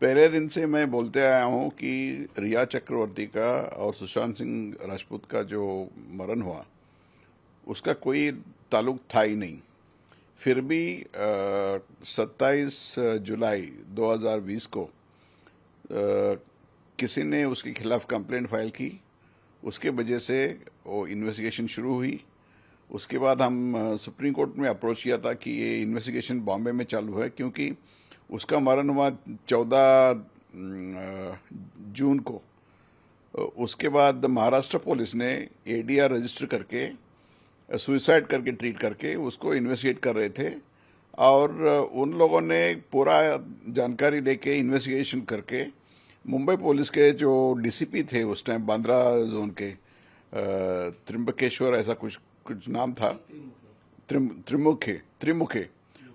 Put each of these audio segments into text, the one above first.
पहले दिन से मैं बोलते आया हूं कि रिया चक्रवर्ती का और सुशांत सिंह राजपूत का जो मरण हुआ उसका कोई ताल्लुक था ही नहीं। फिर भी 27 जुलाई 2020 को किसी ने उसके खिलाफ कंप्लेंट फाइल की। उसके वजह से वो इन्वेस्टिगेशन शुरू हुई। उसके बाद हम सुप्रीम कोर्ट में अप्रोच किया था कि ये इन्वेस्टिगेशन बॉम्बे में चालू है, क्योंकि उसका मरण हुआ 14 जून को। उसके बाद महाराष्ट्र पुलिस ने एडीआर रजिस्टर करके सुसाइड करके ट्रीट करके उसको इन्वेस्टिगेट कर रहे थे, और उन लोगों ने पूरा जानकारी लेके इन्वेस्टिगेशन करके मुंबई पुलिस के जो डीसीपी थे उस टाइम बांद्रा जोन के, त्रिम्बकेश्वर ऐसा कुछ नाम था, त्रिमुखे,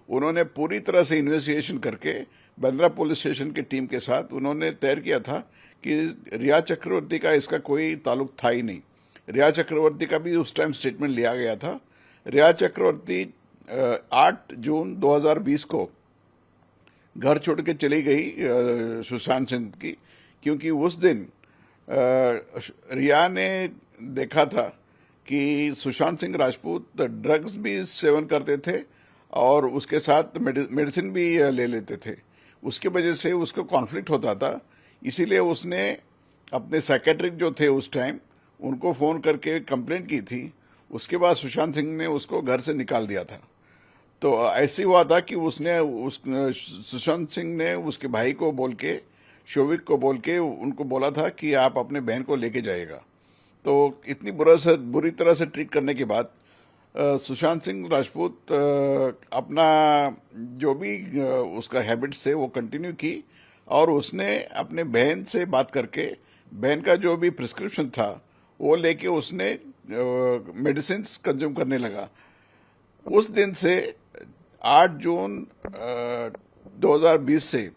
उन्होंने पूरी तरह से इन्वेस्टिगेशन करके बांद्रा पुलिस स्टेशन की टीम के साथ उन्होंने तय किया था कि रिया चक्रवर्ती का इसका कोई ताल्लुक था ही नहीं। रिया चक्रवर्ती का भी उस टाइम स्टेटमेंट लिया गया था। रिया चक्रवर्ती 8 जून 2020 को घर छोड़ के चली गई सुशांत सिंह की, क्योंकि उस दिन रिया ने देखा था कि सुशांत सिंह राजपूत ड्रग्स भी सेवन करते थे और उसके साथ मेडिसिन भी ले लेते थे। उसके वजह से उसको कॉन्फ्लिक्ट होता था, इसीलिए उसने अपने साइकेट्रिक जो थे उस टाइम उनको फ़ोन करके कंप्लेंट की थी। उसके बाद सुशांत सिंह ने उसको घर से निकाल दिया था। तो ऐसे हुआ था कि सुशांत सिंह ने उसके भाई को बोल के, शोविक को बोल के उनको बोला था कि आप अपने बहन को लेके जाइएगा। तो इतनी बुरी तरह से ट्रीट करने के बाद सुशांत सिंह राजपूत अपना जो भी उसका हैबिट्स थे वो कंटिन्यू की, और उसने अपने बहन से बात करके बहन का जो भी प्रिस्क्रिप्शन था वो लेके उसने मेडिसिन कंज्यूम करने लगा। उस दिन से 8 जून 2020 से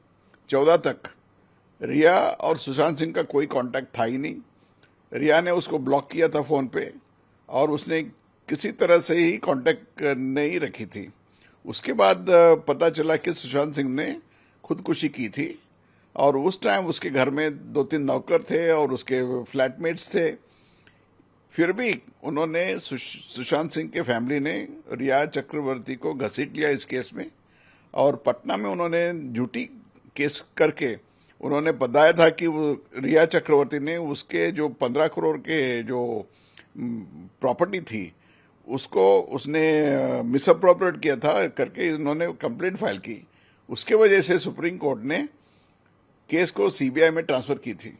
14 तक रिया और सुशांत सिंह का कोई कांटेक्ट था ही नहीं। रिया ने उसको ब्लॉक किया था फ़ोन पे, और उसने किसी तरह से ही कांटेक्ट नहीं रखी थी। उसके बाद पता चला कि सुशांत सिंह ने खुदकुशी की थी, और उस टाइम उसके घर में 2-3 नौकर थे और उसके फ्लैटमेट्स थे। फिर भी उन्होंने सुशांत सिंह के फैमिली ने रिया चक्रवर्ती को घसीट लिया इस केस में, और पटना में उन्होंने झूठी केस करके उन्होंने बताया था कि वो रिया चक्रवर्ती ने उसके जो 15 करोड़ के जो प्रॉपर्टी थी उसको उसने मिसअप्रोप्रिएट किया था करके उन्होंने कंप्लेंट फाइल की। उसके वजह से सुप्रीम कोर्ट ने केस को सीबीआई में ट्रांसफर की थी।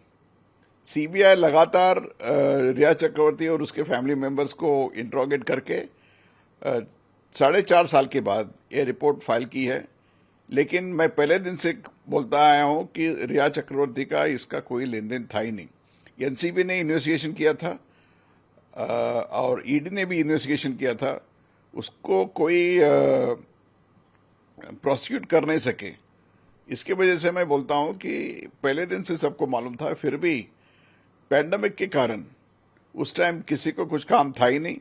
सीबीआई लगातार रिया चक्रवर्ती और उसके फैमिली मेंबर्स को इंट्रोगेट करके 4.5 साल के बाद ये रिपोर्ट फाइल की है। लेकिन मैं पहले दिन से बोलता आया हूं कि रिया चक्रवर्ती का इसका कोई लेन देन था ही नहीं। एनसीबी ने इन्वेस्टिगेशन किया था और ईडी ने भी इन्वेस्टिगेशन किया था, उसको कोई प्रोसिक्यूट कर नहीं सके। इसके वजह से मैं बोलता हूं कि पहले दिन से सबको मालूम था, फिर भी पैंडेमिक के कारण उस टाइम किसी को कुछ काम था ही नहीं,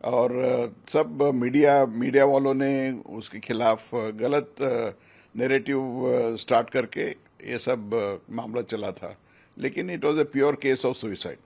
और सब मीडिया वालों ने उसके खिलाफ गलत नैरेटिव स्टार्ट करके ये सब मामला चला था। लेकिन it was a pure case of suicide.